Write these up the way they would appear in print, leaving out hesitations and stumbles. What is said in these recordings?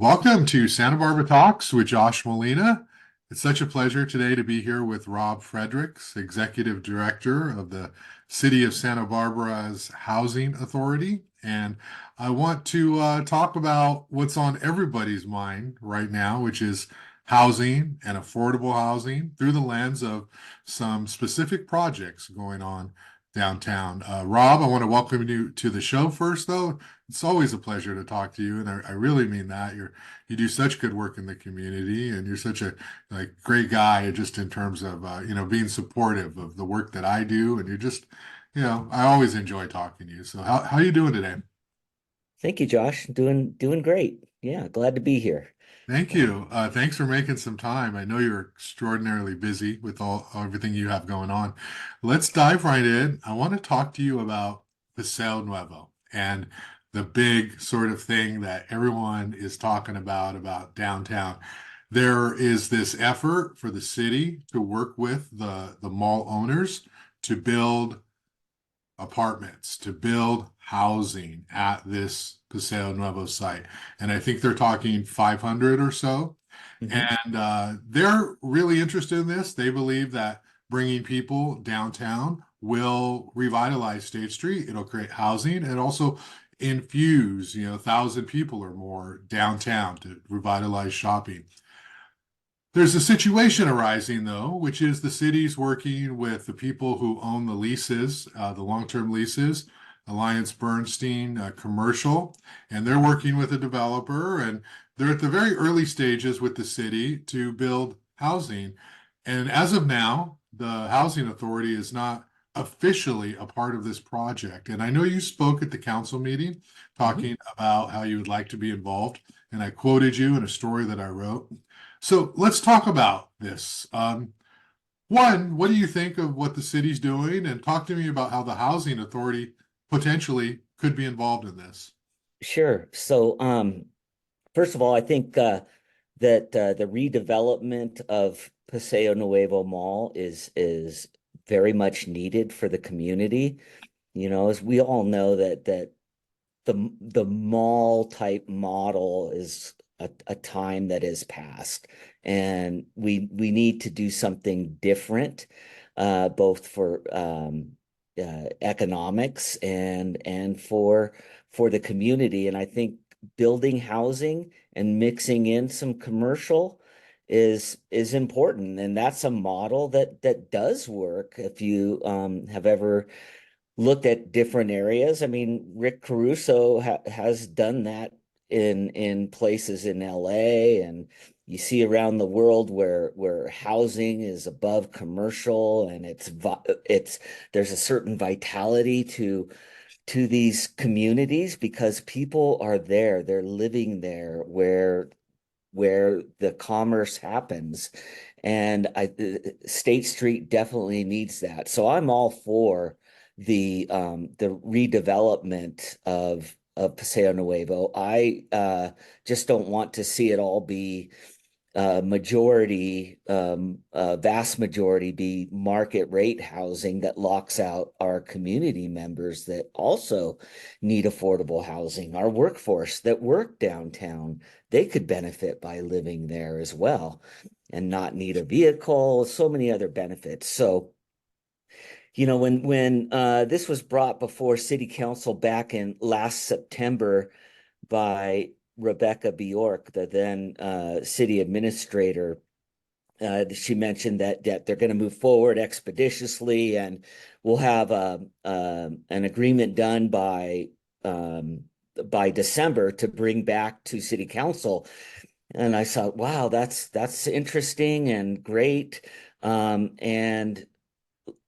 Welcome to Santa Barbara Talks with Josh Molina. It's such a pleasure today to be here with Rob Fredericks, Executive Director of the City of Santa Barbara's Housing Authority. And I want to talk about what's on everybody's mind right now, which is housing and affordable housing through the lens of some specific projects going on downtown. Rob, I want to welcome you to the show first, though. It's always a pleasure to talk to you, and I really mean that. You do such good work in the community, and you're such a great guy, just in terms of being supportive of the work that I do, and you're just I always enjoy talking to you. So how you doing today? Thank you, Josh. Doing great. Yeah, glad to be here. Thank you. Thanks for making some time. I know you're extraordinarily busy with all everything you have going on. Let's dive right in. I want to talk to you about Paseo Nuevo and the big sort of thing that everyone is talking about downtown. There is this effort for the city to work with the mall owners to build apartments, to build housing at this Paseo Nuevo site. And I think they're talking 500 or so. Hmm. And they're really interested in this. They believe that bringing people downtown will revitalize State Street. It'll create housing and also infuse, 1,000 people or more downtown to revitalize shopping. There's a situation arising, though, which is the city's working with the people who own the leases, the long-term leases, Alliance Bernstein Commercial, and they're working with a developer, and they're at the very early stages with the city to build housing. And as of now, the Housing Authority is not officially a part of this project. And I know you spoke at the council meeting Hmm. talking about how you would like to be involved, and I quoted you in a story that I wrote. So let's talk about this. One, what do you think of what the city's doing? And talk to me about how the housing authority potentially could be involved in this. Sure. First of all, I think that the redevelopment of Paseo Nuevo Mall is very much needed for the community. As we all know that the mall type model is a time that is past, and we need to do something different, both for economics and for the community. And I think building housing and mixing in some commercial is important, and that's a model that does work. If you have ever looked at different areas. I mean, Rick Caruso has done that in places in LA, and you see around the world where housing is above commercial, and it's there's a certain vitality to these communities because people are there, they're living there where the commerce happens. And State Street definitely needs that. So I'm all for the redevelopment of Paseo Nuevo. I just don't want to see it all be vast majority be market rate housing that locks out our community members that also need affordable housing. Our workforce that work downtown, they could benefit by living there as well and not need a vehicle, so many other benefits. So, when this was brought before City Council back in last September by Rebecca Bjork, the then city administrator, she mentioned that they're going to move forward expeditiously, and we'll have an agreement done by December to bring back to City Council. And I thought, wow, that's interesting and great. And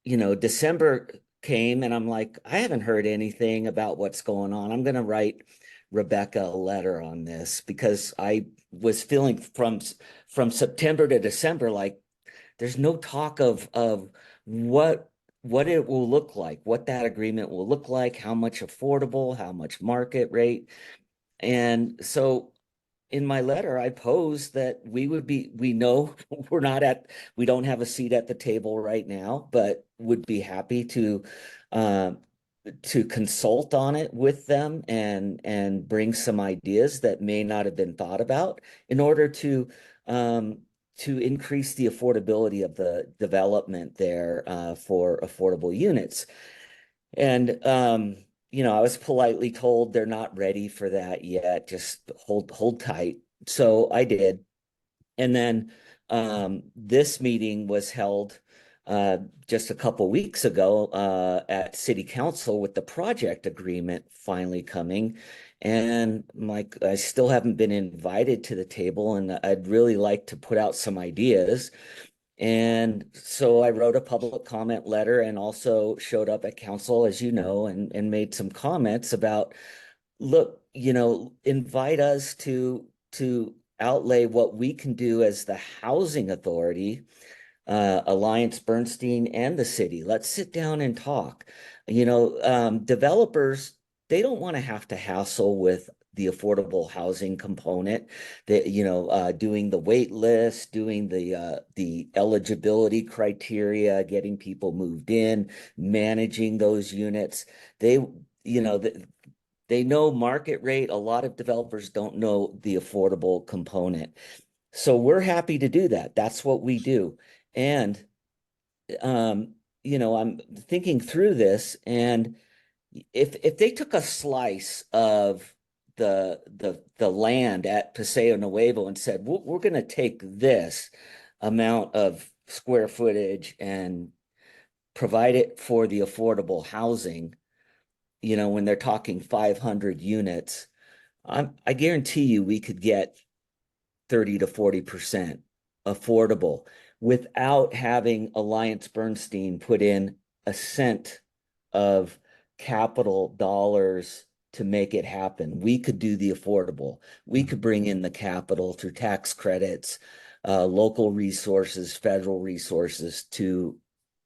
December came, and I'm like, I haven't heard anything about what's going on. I'm going to write Rebecca a letter on this because I was feeling from September to December like there's no talk of what what it will look like, what that agreement will look like, how much affordable, how much market rate. And so in my letter, I posed that we know we don't have a seat at the table right now, but would be happy to uh, to consult on it with them and bring some ideas that may not have been thought about in order to increase the affordability of the development there for affordable units. And I was politely told they're not ready for that yet. Just hold tight. So I did. And then this meeting was held just a couple weeks ago at City Council with the project agreement finally coming. And Mike, I still haven't been invited to the table, and I'd really like to put out some ideas. And so I wrote a public comment letter and also showed up at council, as you know, and made some comments about, look, invite us to outlay what we can do as the housing authority, Alliance Bernstein and the city. Let's sit down and talk. Developers, they don't want to have to hassle with the affordable housing component, that doing the wait list, doing the eligibility criteria, getting people moved in, managing those units. They know market rate. A lot of developers don't know the affordable component. So we're happy to do that. That's what we do. And I'm thinking through this, and if they took a slice of the land at Paseo Nuevo and said, we're going to take this amount of square footage and provide it for the affordable housing, when they're talking 500 units, I guarantee you we could get 30 to 40% affordable without having Alliance Bernstein put in a cent of capital dollars to make it happen. We could do the affordable. We could bring in the capital through tax credits, local resources, federal resources to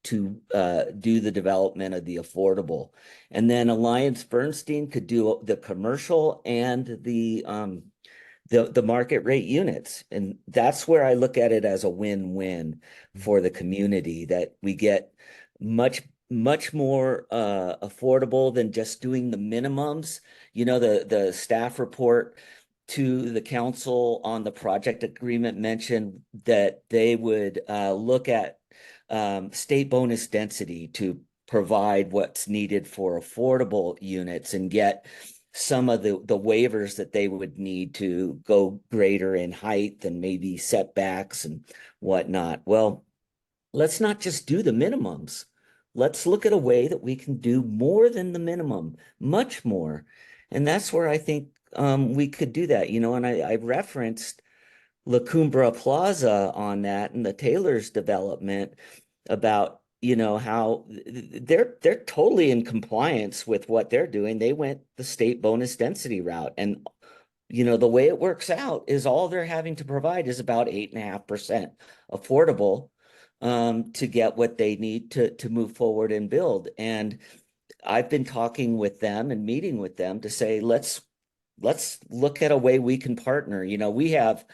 do the development of the affordable. And then Alliance Bernstein could do the commercial and the market rate units. And that's where I look at it as a win-win for the community, that we get much more affordable than just doing the minimums. The staff report to the council on the project agreement mentioned that they would look at state bonus density to provide what's needed for affordable units and get some of the waivers that they would need to go greater in height and maybe setbacks and whatnot. Well, let's not just do the minimums. Let's look at a way that we can do more than the minimum, much more. And that's where I think we could do that, and I referenced La Cumbre Plaza on that and the Taylor's development about how they're totally in compliance with what they're doing. They went the state bonus density route, and the way it works out is all they're having to provide is about 8.5% affordable to get what they need to move forward and build. And I've been talking with them and meeting with them to say, let's look at a way we can partner. We have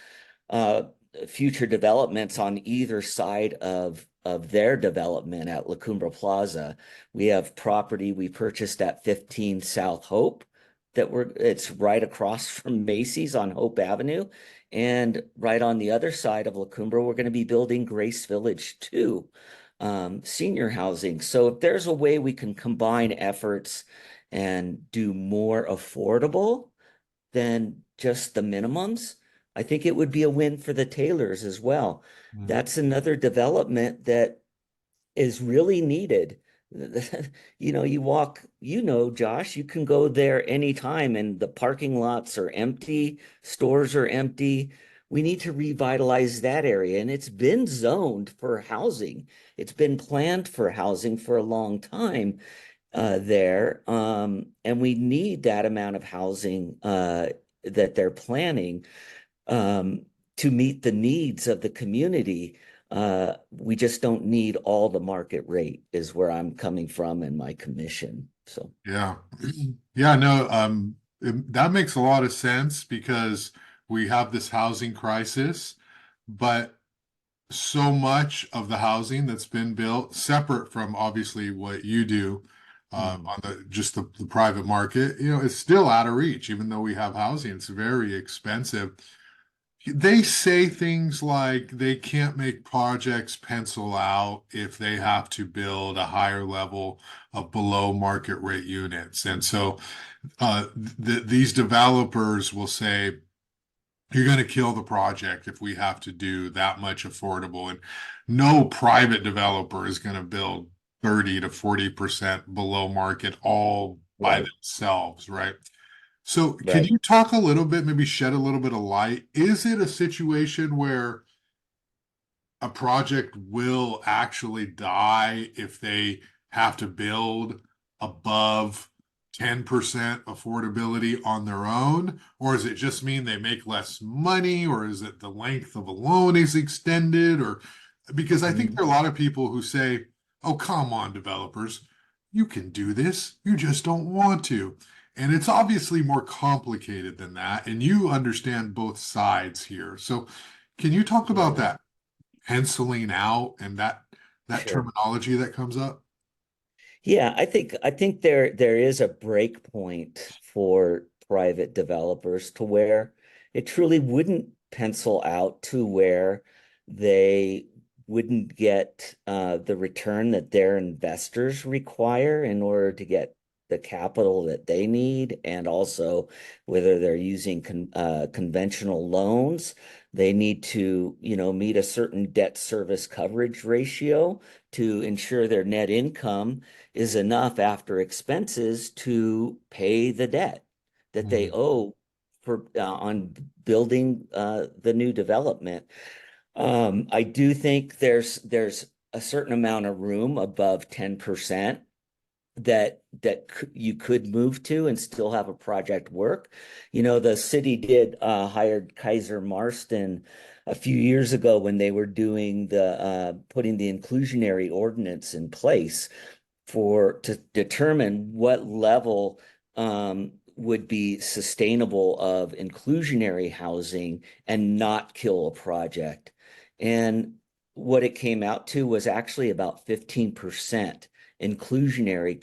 future developments on either side of their development at La Cumbre Plaza. We have property we purchased at 15 South Hope it's right across from Macy's on Hope Avenue. And right on the other side of La Cumbre, we're going to be building Grace Village 2, senior housing. So if there's a way we can combine efforts and do more affordable than just the minimums, I think it would be a win for the Taylors as well. That's another development that is really needed. You walk, Josh, you can go there anytime and the parking lots are empty, stores are empty. We need to revitalize that area, and it's been zoned for housing. It's been planned for housing for a long time there. And we need that amount of housing that they're planning to meet the needs of the community. We just don't need all the market rate, is where I'm coming from in my commission. So Yeah. Yeah, no, that makes a lot of sense because we have this housing crisis, but so much of the housing that's been built, separate from obviously what you do, Mhm. on the private market, it's still out of reach, even though we have housing. It's very expensive. They say things like they can't make projects pencil out if they have to build a higher level of below market rate units. And so these developers will say, you're going to kill the project if we have to do that much affordable. And no private developer is going to build 30 to 40% below market all by Right, themselves, right? So can right. you talk a little bit, maybe shed a little bit of light? Is it a situation where a project will actually die if they have to build above 10% affordability on their own? Or does it just mean they make less money? Or is it the length of a loan is extended? Or because I think there are a lot of people who say, oh, come on, developers, you can do this. You just don't want to. And it's obviously more complicated than that. And you understand both sides here. So can you talk about Mhm. that? Penciling out and that Sure. terminology that comes up. Yeah, I think there is a break point for private developers to where it truly wouldn't pencil out to where they wouldn't get the return that their investors require in order to get the capital that they need, and also whether they're using conventional loans, they need to, meet a certain debt service coverage ratio to ensure their net income is enough after expenses to pay the debt that they Mhm. owe for on building the new development. I do think there's a certain amount of room above 10% that you could move to and still have a project work. The city did hired Kaiser Marston a few years ago when they were doing the putting the inclusionary ordinance in place to determine what level would be sustainable of inclusionary housing and not kill a project. And what it came out to was actually about 15% inclusionary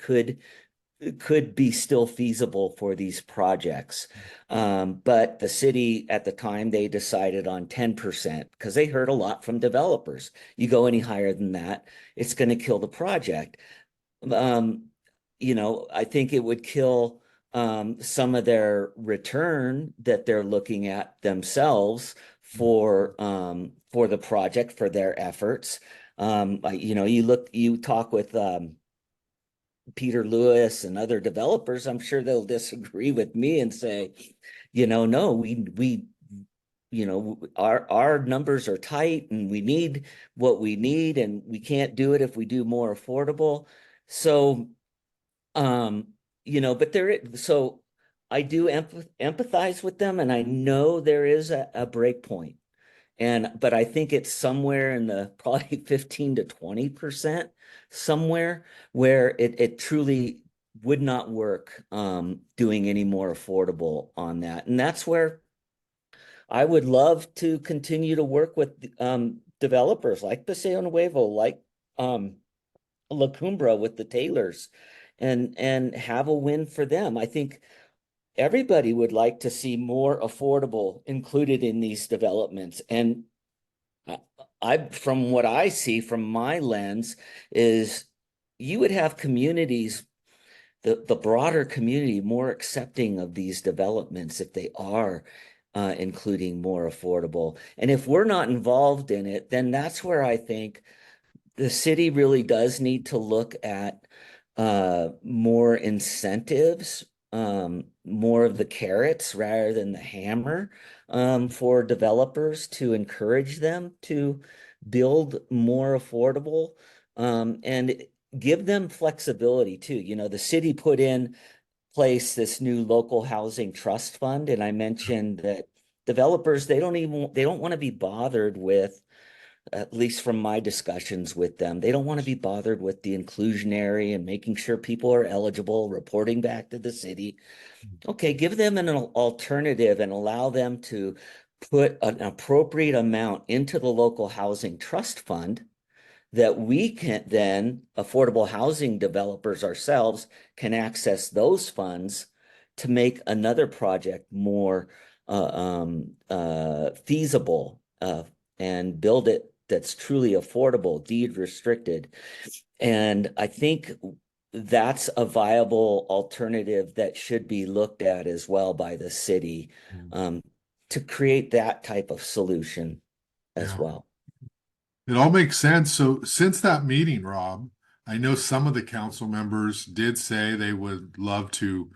could be still feasible for these projects. But the city at the time, they decided on 10% because they heard a lot from developers. You go any higher than that, it's going to kill the project. um, I think it would kill some of their return that they're looking at themselves for the project, for their efforts. You talk with Peter Lewis and other developers, I'm sure they'll disagree with me and say, no, our numbers are tight and we need what we need, and we can't do it if we do more affordable. So, um, but so I do empathize with them, and I know there is a break point. But I think it's somewhere in the probably 15 to 20% somewhere where it truly would not work doing any more affordable on that. And that's where I would love to continue to work with developers like Paseo Nuevo, like La Cumbra with the Taylors, and have a win for them. I think everybody would like to see more affordable included in these developments. And from what I see from my lens, is you would have communities, the broader community, more accepting of these developments if they are including more affordable. And if we're not involved in it, then that's where I think the city really does need to look at more incentives, more of the carrots rather than the hammer, for developers to encourage them to build more affordable, and give them flexibility too. The city put in place this new local housing trust fund, and I mentioned that developers, they don't want to be bothered with, at least from my discussions with them, they don't want to be bothered with the inclusionary and making sure people are eligible, reporting back to the city. Okay, give them an alternative and allow them to put an appropriate amount into the local housing trust fund that we can then, affordable housing developers ourselves, can access those funds to make another project more feasible, and build it that's truly affordable, deed restricted. And I think that's a viable alternative that should be looked at as well by the city, um, to create that type of solution as Yeah, well. it all makes sense. So since that meeting, Rob, I know some of the council members did say they would love to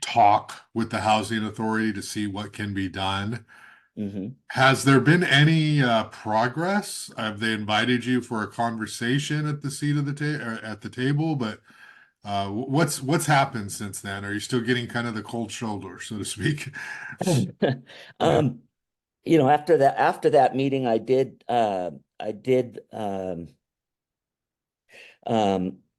talk with the housing authority to see what can be done. Mhm. Has there been any progress? Have they invited you for a conversation at the seat of the at the table? But what's happened since then? Are you still getting kind of the cold shoulder, so to speak? Um, after that meeting, I did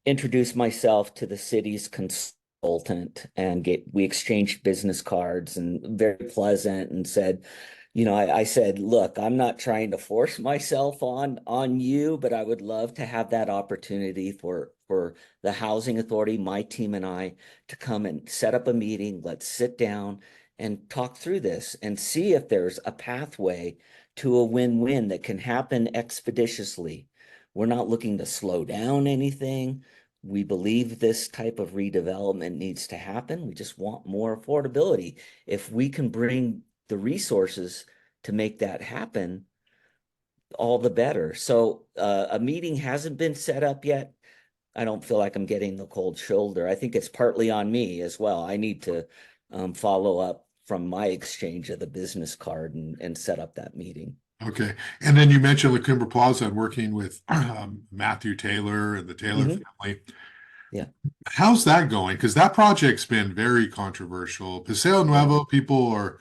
introduce myself to the city's consultant, and we exchanged business cards, and very pleasant, and said, I said, look, I'm not trying to force myself on you, but I would love to have that opportunity for the housing authority, my team and I, to come and set up a meeting. Let's sit down and talk through this and see if there's a pathway to a win-win that can happen expeditiously. We're not looking to slow down anything. We believe this type of redevelopment needs to happen. We just want more affordability. If we can bring the resources to make that happen, all the better. So a meeting hasn't been set up yet. I don't feel like I'm getting the cold shoulder. I think it's partly on me as well. I need to follow up from my exchange of the business card and set up that meeting. Okay. And then you mentioned La Cumbre Plaza and working with Matthew Taylor and the Taylor Hmm. family. Yeah, How's that going? Because that project's been very controversial. Paseo yeah, Nuevo, people are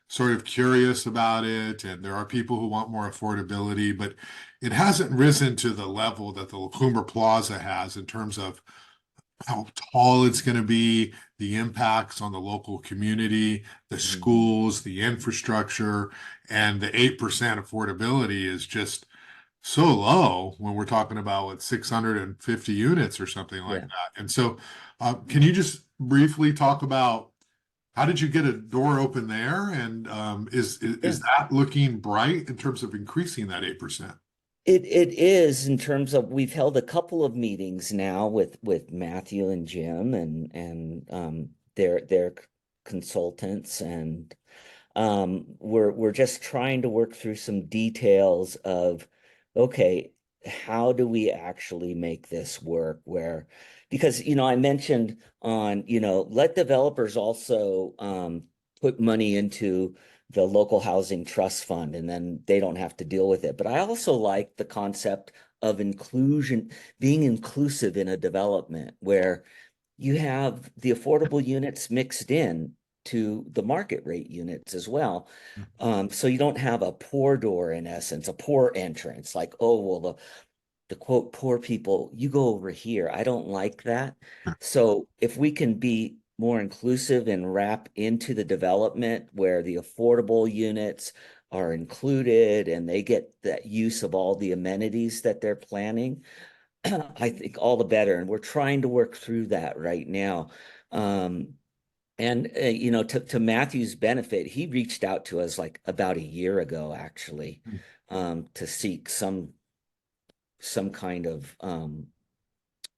sort of curious about it, and there are people who want more affordability, but it hasn't risen to the level that the La Cumbre Plaza has in terms of how tall it's going to be, the impacts on the local community, the mhm, schools, the infrastructure, and the 8% affordability is just so low when we're talking about what 650 units or something like yeah, that. And so, can you just briefly talk about how did you get a door open there? And yeah. is that looking bright in terms of increasing that 8%? It is, in terms of, we've held a couple of meetings now with Matthew and Jim, and their consultants, and we're just trying to work through some details of, okay, how do we actually make this work? Because I mentioned on, let developers also put money into the local housing trust fund, and then they don't have to deal with it. But I also like the concept of inclusion, being inclusive in a development where you have the affordable units mixed in to the market rate units as well. So you don't have a poor door, in essence, a poor entrance, like, oh, well, the quote, poor people, you go over here. I don't like that. So if we can be more inclusive and wrap into the development where the affordable units are included and they get that use of all the amenities that they're planning, I think all the better. And we're trying to work through that right now. Um, and to Matthew's benefit, he reached out to us like about a year ago, actually, to seek some kind of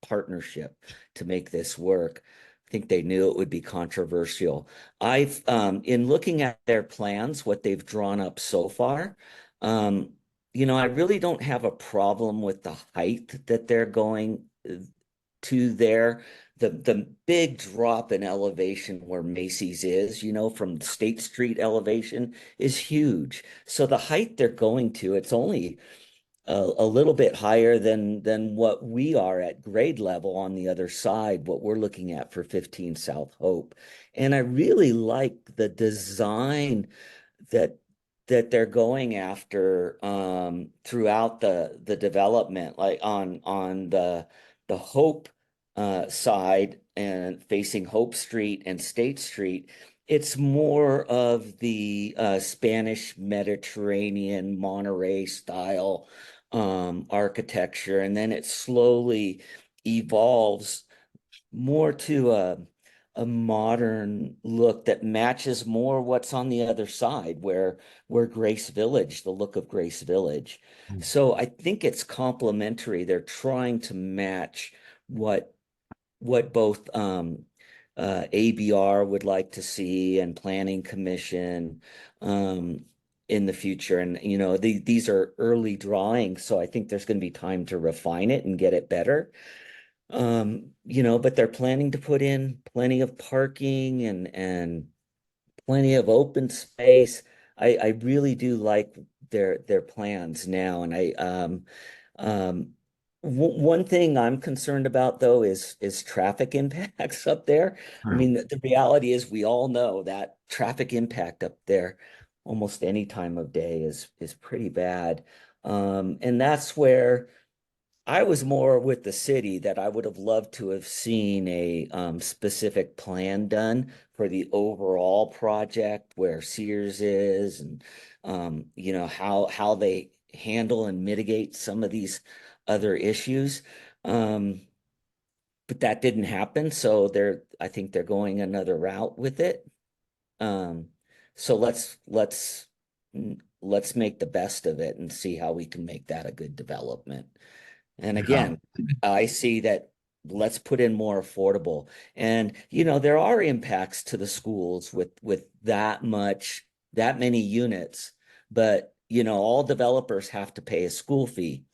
partnership to make this work. I think they knew it would be controversial. I've in looking at their plans, what they've drawn up so far, I really don't have a problem with the height that they're going to there. The big drop in elevation where Macy's is, from State Street elevation is huge. So the height they're going to, it's only a little bit higher than what we are at grade level on the other side, what we're looking at for 15 South Hope. And I really like the design that they're going after throughout the development, like on the Hope side and facing Hope Street and State Street. It's more of the Spanish Mediterranean Monterey style architecture, and then it slowly evolves more to a modern look that matches more what's on the other side, where Grace Village, the look of Grace Village. So I think it's complementary. They're trying to match what both ABR would like to see and Planning Commission in the future. And these are early drawings, so I think there's going to be time to refine it and get it better. But they're planning to put in plenty of parking and plenty of open space. I really do like their plans now. And um one thing I'm concerned about though is traffic impacts up there. I Yeah. mean, the reality is we all know that traffic impact up there almost any time of day is pretty bad. And that's where I was more with the city, that I would have loved to have seen a specific plan done for the overall project where Sears is, and how they handle and mitigate some of these other issues. Um, but that didn't happen, so I think they're going another route with it. Um, so let's make the best of it and see how we can make that a good development. And Yeah. again, I see that let's put in more affordable. And there are impacts to the schools with that many units, but all developers have to pay a school fee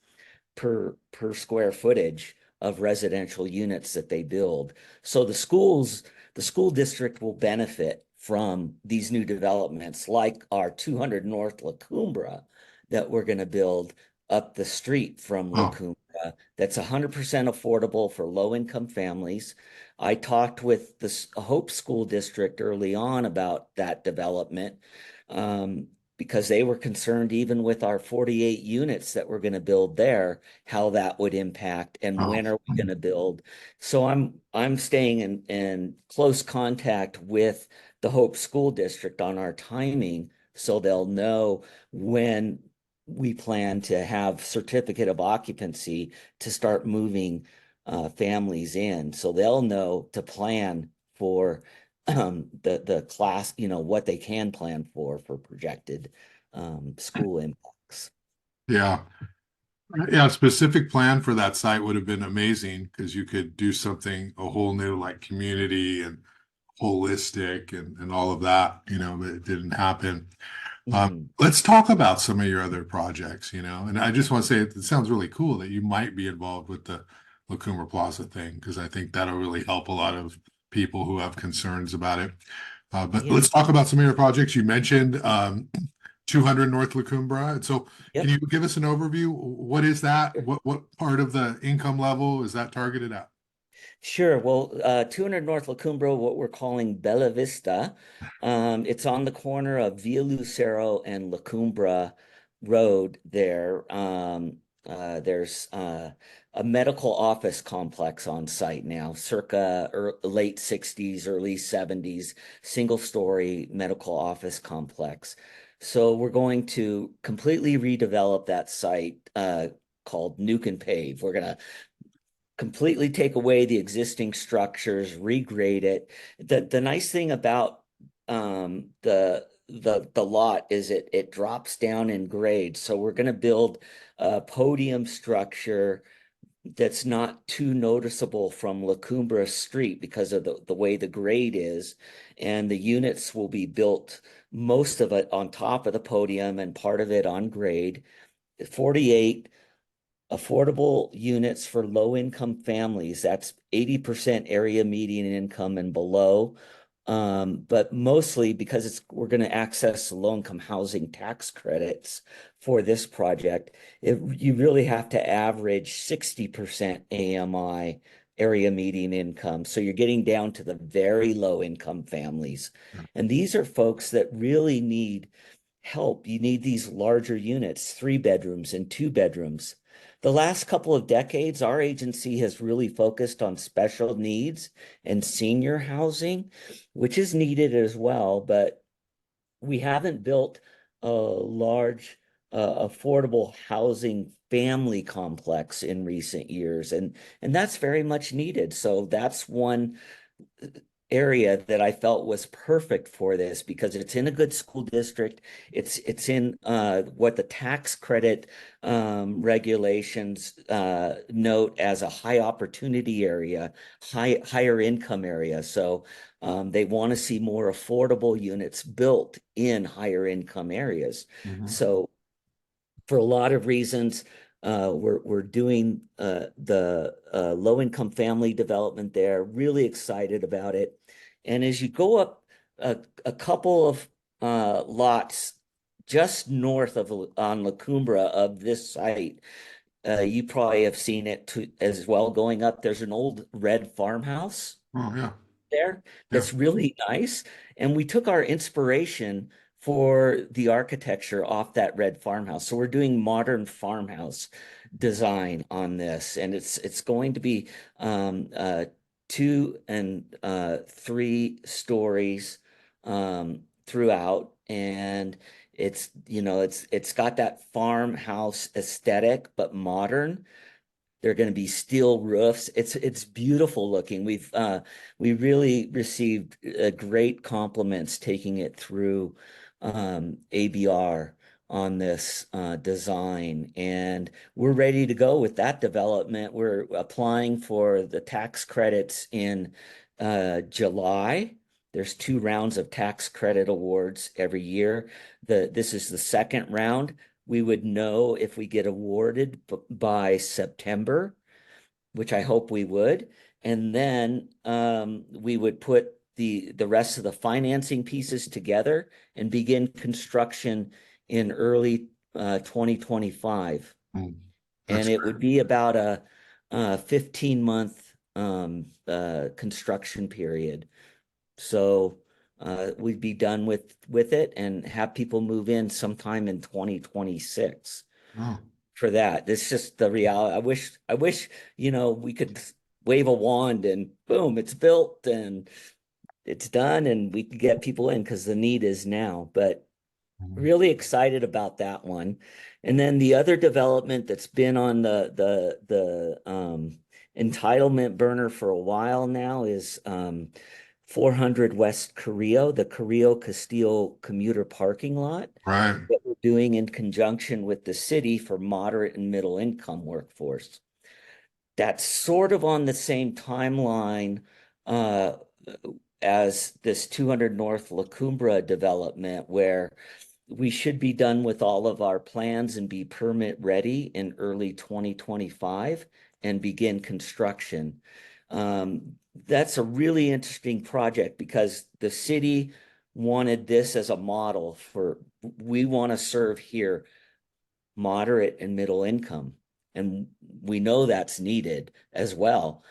per square footage of residential units that they build. So the school district will benefit from these new developments, like our 200 North La Cumbra that we're going to build up the street from La Oh, Cumbra. That's 100% affordable for low-income families. I talked with the Hope School District early on about that development. Because they were concerned, even with our 48 units that we're going to build there, how that would impact and oh, when are we going to build. So I'm staying in close contact with the Hope School District on our timing, so they'll know when we plan to have certificate of occupancy to start moving families in. So they'll know to plan for the class, what they can plan for projected school impacts. yeah. Yeah, a specific plan for that site would have been amazing because you could do something a whole new like community and holistic and all of that, but it didn't happen. Mhm. Let's talk about some of your other projects, and I just want to say it sounds really cool that you might be involved with the La Cumbre Plaza thing because I think that'll really help a lot of people who have concerns about it. But Yeah. let's talk about some of your projects. You mentioned 200 North La Cumbre. And so can Yep. you give us an overview? What is that? What part of the income level is that targeted at? Sure. Well, 200 North La Cumbre, what we're calling Bella Vista. It's on the corner of Via Lucero and La Cumbre Road there. There's a medical office complex on site now, circa late 60s, early 70s, single story medical office complex. So we're going to completely redevelop that site, called Nuke and Pave. We're going to completely take away the existing structures, regrade it. The nice thing about the lot is it drops down in grade. So we're going to build a podium structure that's not too noticeable from La Cumbre Street because of the way the grade is. And the units will be built, most of it on top of the podium and part of it on grade. 48 affordable units for low income families. That's 80% area median income and below. But mostly because we're going to access low income housing tax credits for this project, you really have to average 60% AMI, area median income. So you're getting down to the very low income families. And these are folks that really need help. You need these larger units, 3 bedrooms and 2 bedrooms. The last couple of decades, our agency has really focused on special needs and senior housing, which is needed as well, but we haven't built a large affordable housing family complex in recent years, and that's very much needed. So that's one area that I felt was perfect for this because it's in a good school district. It's in what the tax credit regulations note as a high opportunity area, higher income area. So they want to see more affordable units built in higher income areas. Mhm. So for a lot of reasons. We're doing the low income family development there. Really excited about it. And as you go up a couple of lots just north of on La Cumbra of this site, you probably have seen it too, as well. Going up, there's an old red farmhouse Oh, yeah. there Yeah. that's really nice. And we took our inspiration for the architecture off that red farmhouse. So we're doing modern farmhouse design on this, and it's going to be 2 and 3 stories throughout, and it's got that farmhouse aesthetic but modern. They're going to be steel roofs. It's beautiful looking. We really received great compliments taking it through ABR on this design, and we're ready to go with that development. We're applying for the tax credits in July. There's 2 rounds of tax credit awards every year. This is the second round. We would know if we get awarded by September, which I hope we would. And then we would put the rest of the financing pieces together and begin construction in early 2025. Mm. And That's it great. would be about a 15-month construction period. So we'd be done with it and have people move in sometime in 2026 Oh. for that. It's just the reality. I wish, we could wave a wand and boom, it's built and it's done and we could get people in because the need is now. But Mhm. really excited about that one. And then the other development that's been on the entitlement burner for a while now is 400 West Carrillo, the Carrillo Castillo commuter parking lot Right. that we're doing in conjunction with the city for moderate and middle income workforce. That's sort of on the same timeline uh, as this 200 North La Cumbra development, where we should be done with all of our plans and be permit ready in early 2025 and begin construction. That's a really interesting project because the city wanted this as a model for, we want to serve here moderate and middle income. And we know that's needed as well.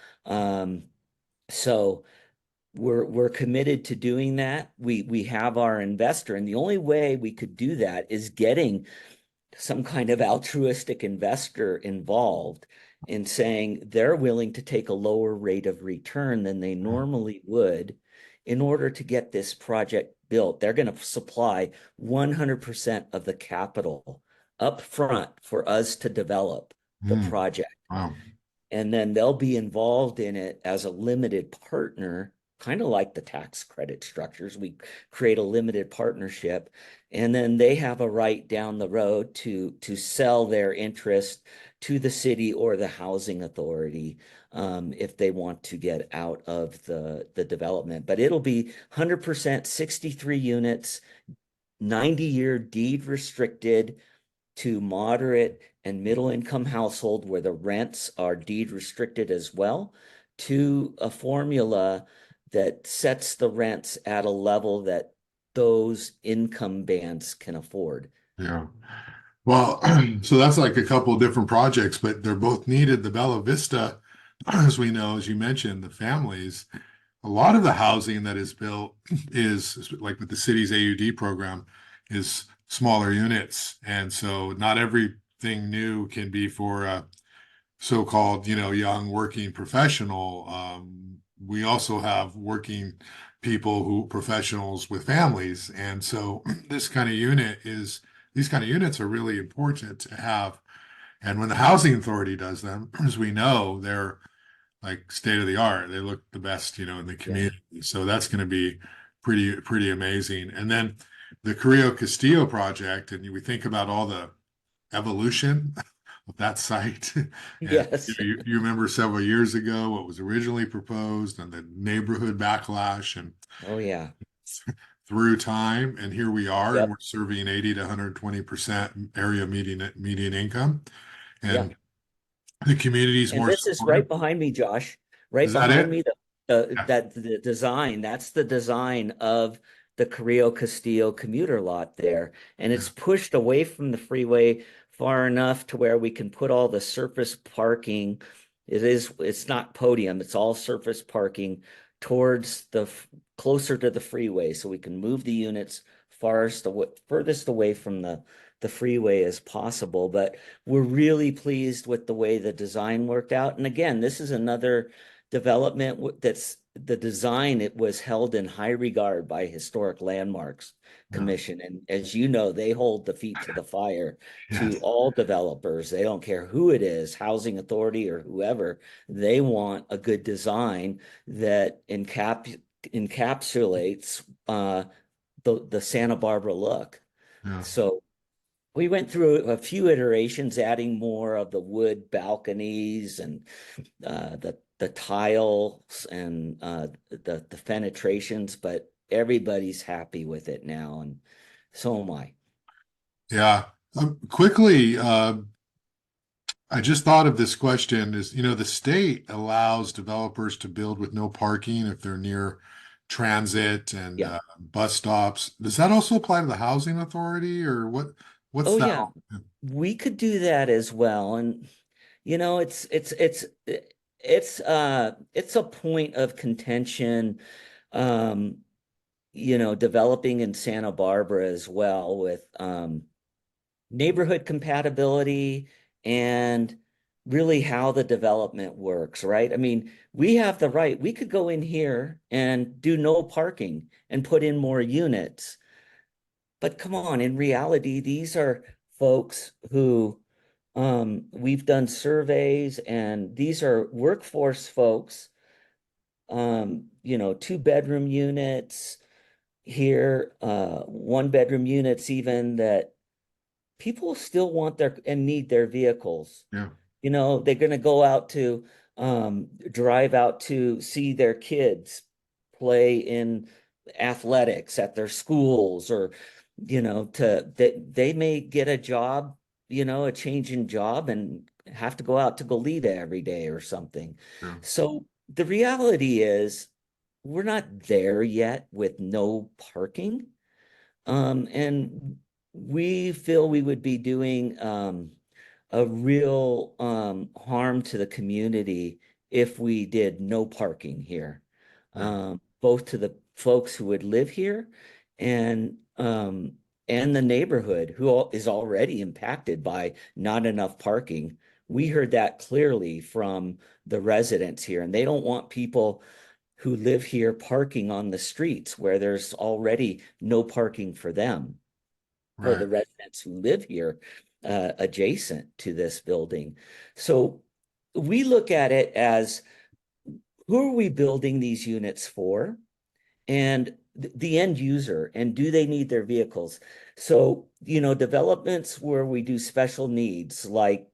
So we're committed to doing that. We have our investor, and the only way we could do that is getting some kind of altruistic investor involved in saying they're willing to take a lower rate of return than they normally would in order to get this project built. They're going to supply 100% of the capital up front for us to develop the Mm. project, Wow. and then they'll be involved in it as a limited partner, kind of like the tax credit structures. We create a limited partnership, and then they have a right down the road to sell their interest to the city or the housing authority if they want to get out of the development. But it'll be 100%, 63 units, 90-year deed restricted to moderate and middle income household where the rents are deed restricted as well, to a formula that sets the rents at a level that those income bands can afford. Yeah. Well, so that's like a couple of different projects, but they're both needed. The Bella Vista, as we know, as you mentioned, the families, a lot of the housing that is built is like with the city's AUD program is smaller units. And so not everything new can be for a so-called, young working professional. We also have working people professionals with families. And so this kind of unit is these kind of units are really important to have. And when the housing authority does them, as we know, they're like state of the art. They look the best, in the Yeah. community. So that's going to be pretty amazing. And then the Carrillo Castillo project, and we think about all the evolution of that site. And Yes. you remember several years ago what was originally proposed and the neighborhood backlash and Oh yeah. through time. And here we are, and Yep. we're serving 80 to 120% area median income. Yeah. And the community is And more this is supportive. right behind me, Josh. Is Right that behind it? me, Yeah. the design. That's the design of the Carrillo Castillo commuter lot there, and Yeah. it's pushed away from the freeway far enough to where we can put all the surface parking. It's not podium. It's all surface parking towards closer to the freeway, so we can move the units furthest away from the freeway as possible. But we're really pleased with the way the design worked out. And again, this is another development that's the design. It was held in high regard by Historic Landmarks Yeah. Commission. And as you know, they hold the feet to the fire to Yes. all developers. They don't care who it is, housing authority or whoever. They want a good design that encapsulates the Santa Barbara look. Yeah. So we went through a few iterations, adding more of the wood balconies and the tiles and the penetrations, but everybody's happy with it now, and so am I. Yeah. Quickly, I just thought of this question is, the state allows developers to build with no parking if they're near transit and Yeah. bus stops. Does that also apply to the housing authority or what's Oh that? yeah, we could do that as well. And it's a point of contention, um, developing in Santa Barbara as well with neighborhood compatibility and really how the development works, right? I mean, we have the right, we could go in here and do no parking and put in more units. But come on, in reality, these are folks who we've done surveys, and these are workforce folks, 2 bedroom units here, 1 bedroom units even that people still want and need their vehicles. Yeah. They're going to go out to drive out to see their kids play in athletics at their schools, or they may get a job, a change in job, and have to go out to Goleta every day or something. Yeah. So the reality is we're not there yet with no parking. And we feel we would be doing a real harm to the community if we did no parking here, Yeah. both to the folks who would live here and um, and the neighborhood is already impacted by not enough parking. We heard that clearly from the residents here, and they don't want people who live here parking on the streets where there's already no parking for them, for Right. the residents who live here adjacent to this building. So we look at it as, who are we building these units for? And the end user, and do they need their vehicles? So, developments where we do special needs like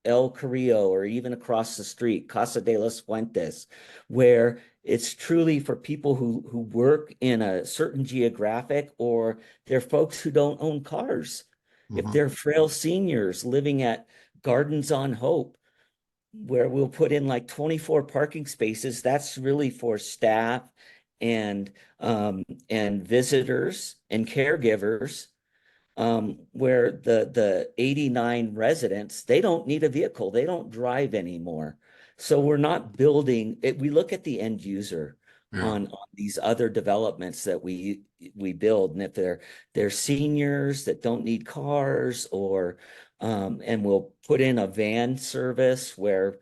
El Carrillo, or even across the street, Casa de las Fuentes, where it's truly for people who work in a certain geographic, or they're folks who don't own cars. If Mhm. they're frail seniors living at Gardens on Hope, where we'll put in like 24 parking spaces, that's really for staff and and visitors and caregivers, where the 89 residents, they don't need a vehicle, they don't drive anymore. So we're not building it. We look at the end user Yeah. on these other developments that we build, and if they're seniors that don't need cars, or and we'll put in a van service where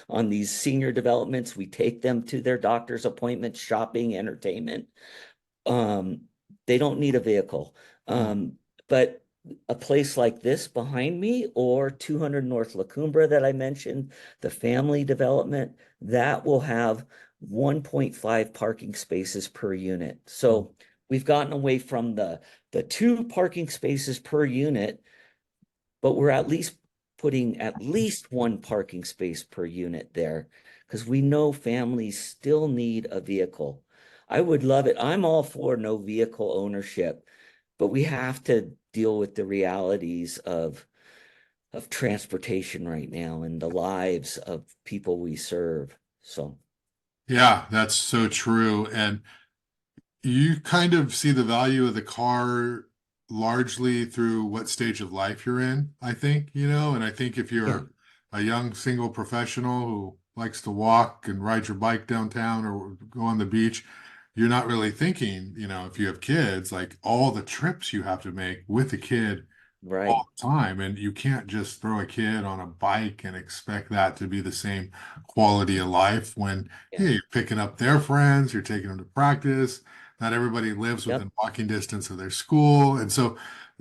on these senior developments we take them to their doctor's appointments, shopping, entertainment. um they don't need a vehicle. Mm. But a place like this behind me or 200 North La Cumbre that I mentioned, the family development, that will have 1.5 parking spaces per unit. So we've gotten away from the two parking spaces per unit, but we're at least putting at least one parking space per unit there because we know families still need a vehicle. I would love it. I'm all for no vehicle ownership, but we have to deal with the realities of transportation right now and the lives of people we serve. So, Yeah, that's so true. And you kind of see the value of the car largely through what stage of life you're in, I think, and I think if yeah, you're a young single professional who likes to walk and ride your bike downtown or go on the beach, you're not really thinking, if you have kids, like all the trips you have to make with a kid right. all the time. And you can't just throw a kid on a bike and expect that to be the same quality of life when, Yeah. yeah, you're picking up their friends, you're taking them to practice. Not everybody lives Yep. within walking distance of their school. And so,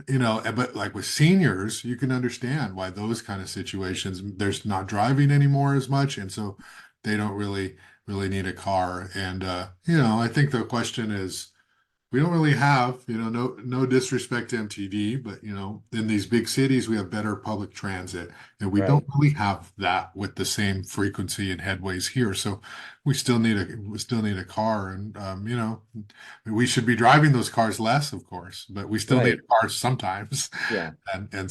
but like with seniors, you can understand why those kind of situations, there's not driving anymore as much. And so they don't really need a car. And, I think the question is, we don't really have, no disrespect to MTD, but in these big cities we have better public transit, and we don't Right. really have that with the same frequency and headways here. So we still need a car, and we should be driving those cars less, of course, but we still need Right. a car sometimes. Yeah. And Yeah.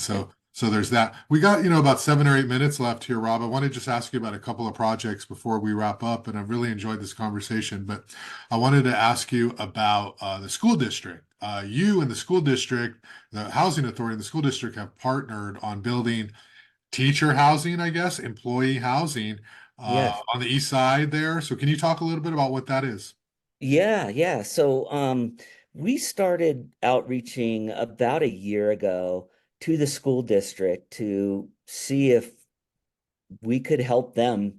so there's that. We got, about 7 or 8 minutes left here, Rob. I want to just ask you about a couple of projects before we wrap up, and I've really enjoyed this conversation. But I wanted to ask you about the school district. You and the school district, the housing authority and the school district have partnered on building teacher housing, I guess, employee housing Yes. on the east side there. So can you talk a little bit about what that is? Yeah, yeah. So we started outreaching about a year ago to the school district to see if we could help them,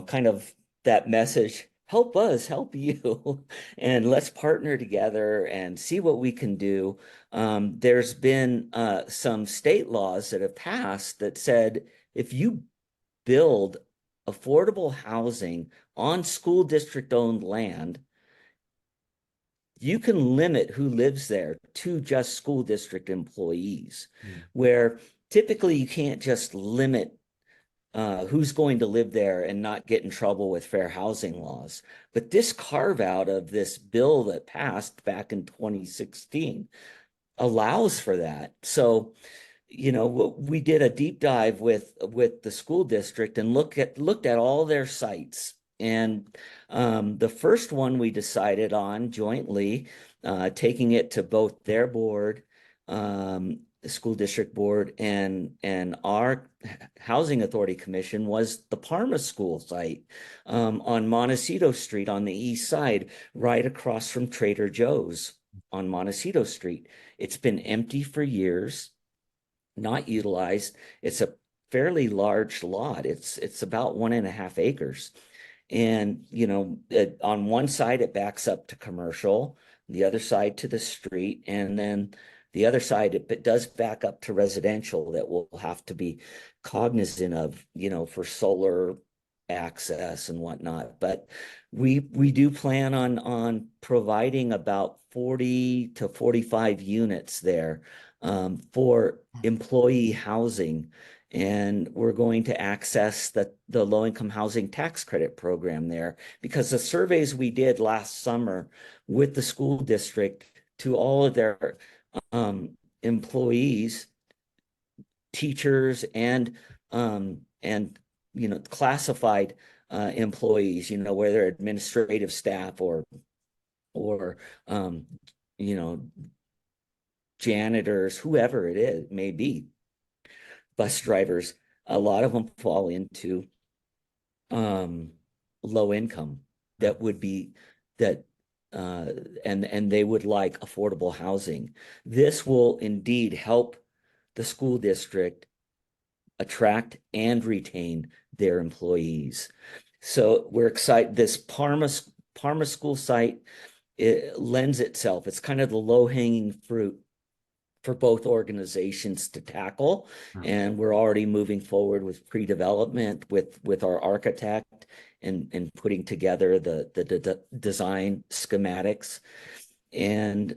kind of that message, help us, help you, and let's partner together and see what we can do. There's been some state laws that have passed that said if you build affordable housing on school district owned land, you can limit who lives there to just school district employees, Hmm. where typically you can't just limit who's going to live there and not get in trouble with fair housing laws. But this carve out of this bill that passed back in 2016 allows for that. So, we did a deep dive with the school district and looked at all their sites. And the first one we decided on jointly, taking it to both their board, the school district board, and our housing authority commission, was the Parma School site on Montecito Street on the east side, right across from Trader Joe's on Montecito Street. It's been empty for years, not utilized. It's a fairly large lot. It's about 1.5 acres. And, on one side it backs up to commercial, the other side to the street, and then the other side it does back up to residential that we'll have to be cognizant of, for solar access and whatnot. But we do plan on providing about 40 to 45 units there for employee housing. And we're going to access the low-income housing tax credit program there because the surveys we did last summer with the school district to all of their employees, teachers, and classified employees, whether administrative staff or um, you know janitors, whoever it is may be, bus drivers, a lot of them fall into um low income that would be that uh and they would like affordable housing. This will indeed help the school district attract and retain their employees. So we're excited. This Parma school site, it lends itself. It's kind of the low hanging fruit for both organizations to tackle. Sure. And we're already moving forward with pre-development with our architect and putting together the design schematics. And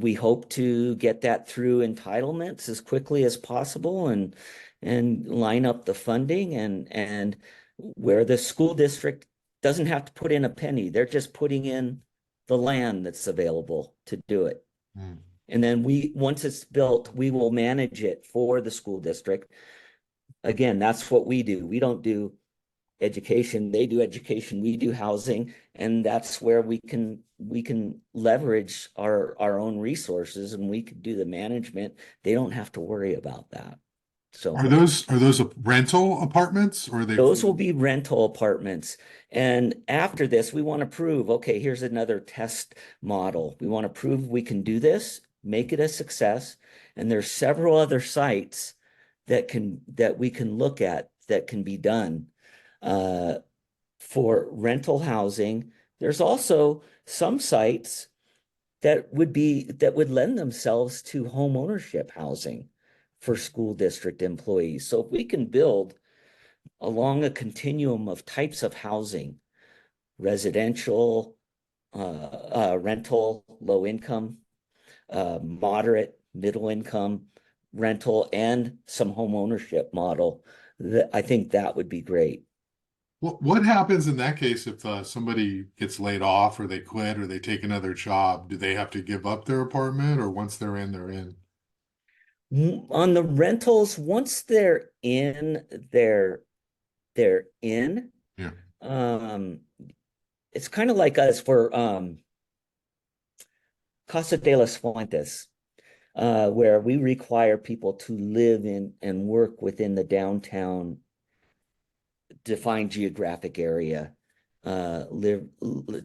we hope to get that through entitlements as quickly as possible and line up the funding and where the school district doesn't have to put in a penny. They're just putting in the land that's available to do it. Mm. And then once it's built, we will manage it for the school district. Again, that's what we do. We don't do education, they do education, we do housing, and that's where we can leverage our own resources, and we can do the management. They don't have to worry about that. So Are those rental apartments or are they? those will be rental apartments. And after this, we want to prove, okay, here's another test model. We want to prove we can do this, make it a success. And there's several other sites that we can look at that can be done for rental housing. There's also some sites that would lend themselves to home ownership housing for school district employees. So if we can build along a continuum of types of housing, residential, rental, low income, moderate, middle income, rental, and some home ownership model, I think that would be great. What happens in that case if somebody gets laid off or they quit or they take another job? Do they have to give up their apartment or once they're in, they're in? On the rentals, once they're in, they're in. Yeah. It's kind of like us for Casa de las Fuentes, where we require people to live in and work within the downtown defined geographic area, live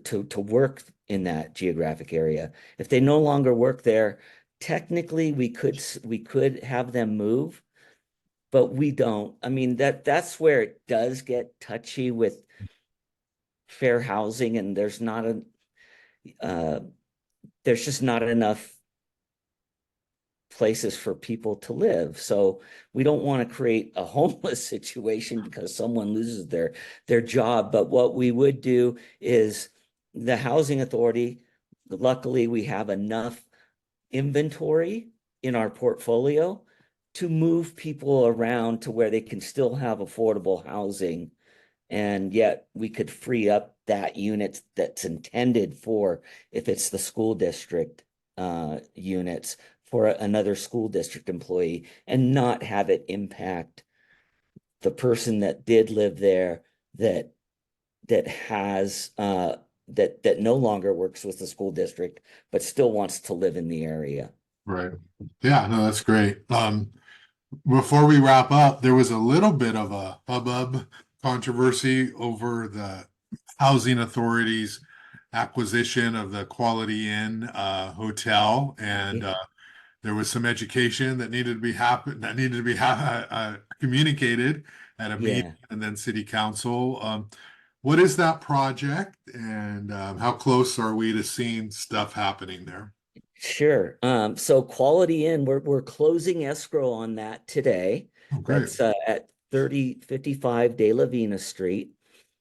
to work in that geographic area. If they no longer work there, technically we could have them move, but we don't. I mean, that's where it does get touchy with fair housing, and there's just not enough places for people to live. So we don't want to create a homeless situation because someone loses their job. But what we would do is the housing authority, luckily we have enough inventory in our portfolio to move people around to where they can still have affordable housing. And yet we could free up that unit that's intended for, if it's the school district units, for another school district employee, and not have it impact the person that did live there that has that no longer works with the school district but still wants to live in the area. Right. Yeah, no, that's great. Before we wrap up, there was a little bit of a hubbub controversy over the housing authority's acquisition of the Quality Inn hotel, and there was some education that needed to be communicated at a meeting Yeah. and then city council. What is that project, and how close are we to seeing stuff happening there? Sure. So Quality Inn, we're closing escrow on that today. Oh, great. That's at 3055 De La Vina Street.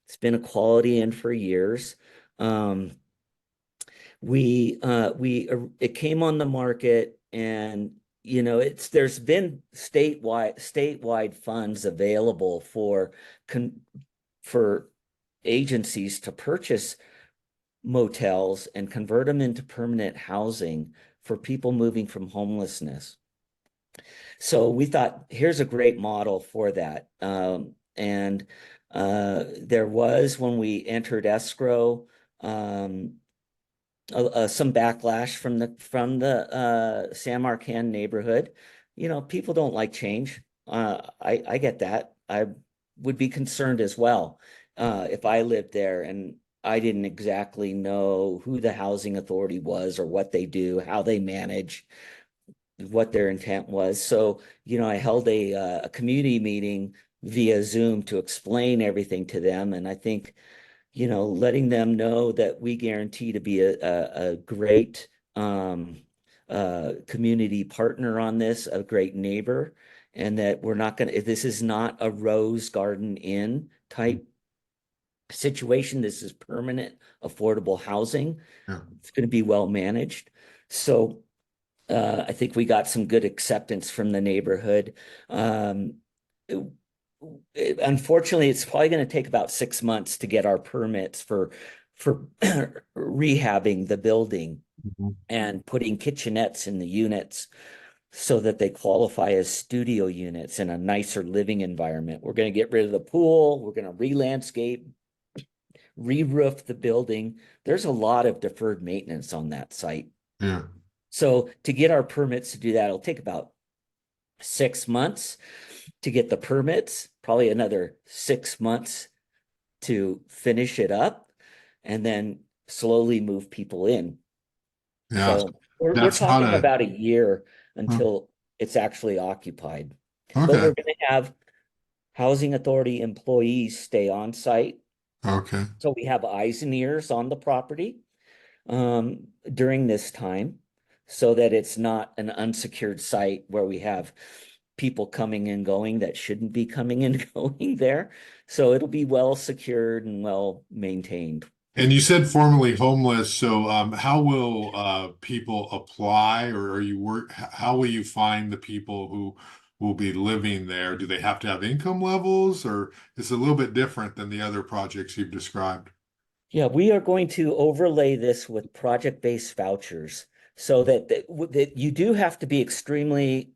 It's been a Quality Inn for years. Um, it came on the market, and there's been statewide funds available for agencies to purchase motels and convert them into permanent housing for people moving from homelessness. So we thought, here's a great model for that. And there was, when we entered escrow, some backlash from the San Marcan neighborhood. People don't like change. I get that. I would be concerned as well if I lived there and I didn't exactly know who the housing authority was or what they do, how they manage, what their intent was. So, I held a community meeting via Zoom to explain everything to them. And I think, letting them know that we guarantee to be a great community partner on this, a great neighbor, and that we're not going to, this is not a Rose Garden Inn type situation. This is permanent, affordable housing. Yeah. It's going to be well managed. So I think we got some good acceptance from the neighborhood. Unfortunately, it's probably going to take about 6 months to get our permits for rehabbing the building Mhm. and putting kitchenettes in the units so that they qualify as studio units in a nicer living environment. We're going to get rid of the pool. We're going to re-landscape, re-roof the building. There's a lot of deferred maintenance on that site. Yeah. So to get our permits to do that, it'll take about 6 months to get the permits, probably another 6 months to finish it up, and then slowly move people in. Yeah. So we're That's not talking a, about a year huh, until it's actually occupied. But okay. we're going to have housing authority employees stay on site. Okay. So we have eyes and ears on the property during this time so that it's not an unsecured site where we have people coming and going that shouldn't be coming and going there. So it'll be well secured and well maintained. And you said formerly homeless, so how will people apply, or are you work? How will you find the people who will be living there? Do they have to have income levels, or it's a little bit different than the other projects you've described? Yeah, we are going to overlay this with project-based vouchers so that you do have to be extremely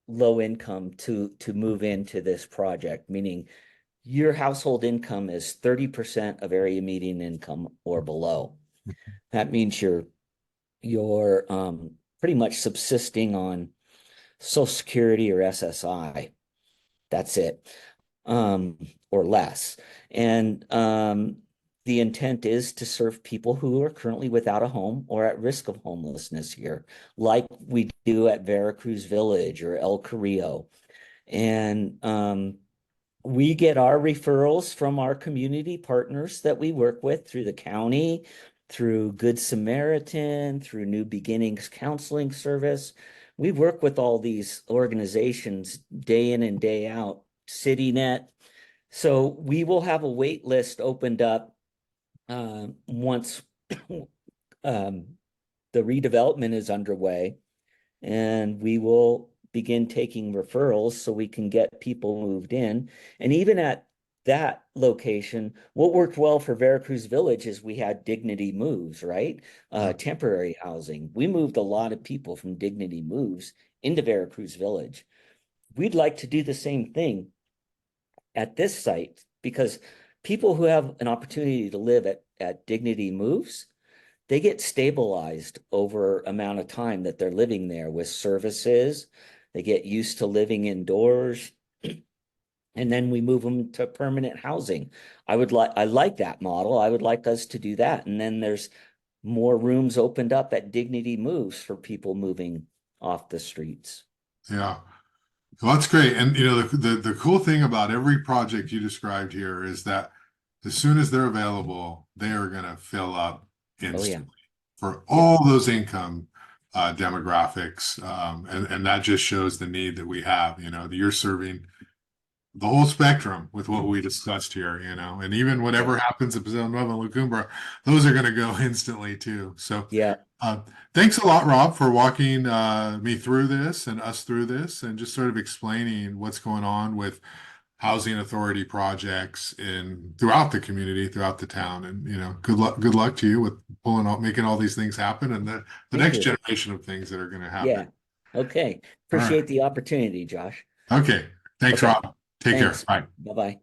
low income to move into this project, meaning your household income is 30% of area median income or below. That means you're pretty much subsisting on Social Security or SSI. That's it, um, or less. And the intent is to serve people who are currently without a home or at risk of homelessness here, like we do at Veracruz Village or El Carrillo. And we get our referrals from our community partners that we work with through the county, through Good Samaritan, through New Beginnings Counseling Service. We work with all these organizations day in and day out, CityNet. So we will have a wait list opened up once um, the redevelopment is underway, and we will begin taking referrals so we can get people moved in. And even at that location, what worked well for Veracruz Village is we had Dignity Moves, right? Yeah. Temporary housing. We moved a lot of people from Dignity Moves into Veracruz Village. We'd like to do the same thing at this site because people who have an opportunity to live at Dignity Moves, they get stabilized over amount of time that they're living there with services. They get used to living indoors. And then we move them to permanent housing. I like that model. I would like us to do that. And then there's more rooms opened up at Dignity Moves for people moving off the streets. Yeah. Well, that's great. And the cool thing about every project you described here is that as soon as they're available, they are going to fill up Oh yeah. instantly for Yeah. all those income demographics. And that just shows the need that we have. You're serving the whole spectrum with what we discussed here, and even Yeah. whatever happens at Paseo Nuevo and La Cumbre, those are going to go instantly too. So Yeah. uh, thanks a lot, Rob, for walking me through this and us through this and just sort of explaining what's going on with housing authority projects in throughout the community, throughout the town. And, good luck to you with making all these things happen and the Thank next you. generation of things that are going to happen. Yeah. Okay. All right. Appreciate the opportunity, Josh. Okay. Thanks, Okay. Rob. Take care. Thanks. Bye. Bye-bye.